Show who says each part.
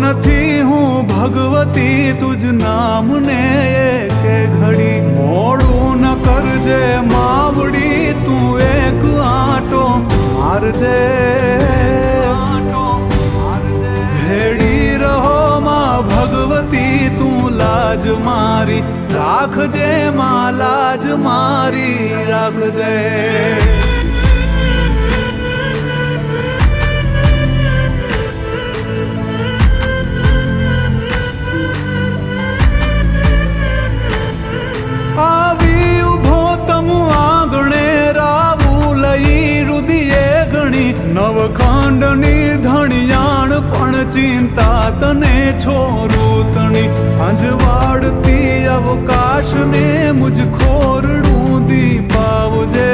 Speaker 1: નથી હું ભગવતી તુજ નામને એકે ઘડી મોડું ન કરજે માવડી તું એક આંટો મારજે ભેડી રહો માં ભગવતી તું લાજ મારી રાખજે માં લાજ મારી રાખજે નવખંડની ધણિયાણ પણ ચિંતા તને છોરું તણી અંજવાડતી અવકાશને મુજ ખોરડું દીપાવજે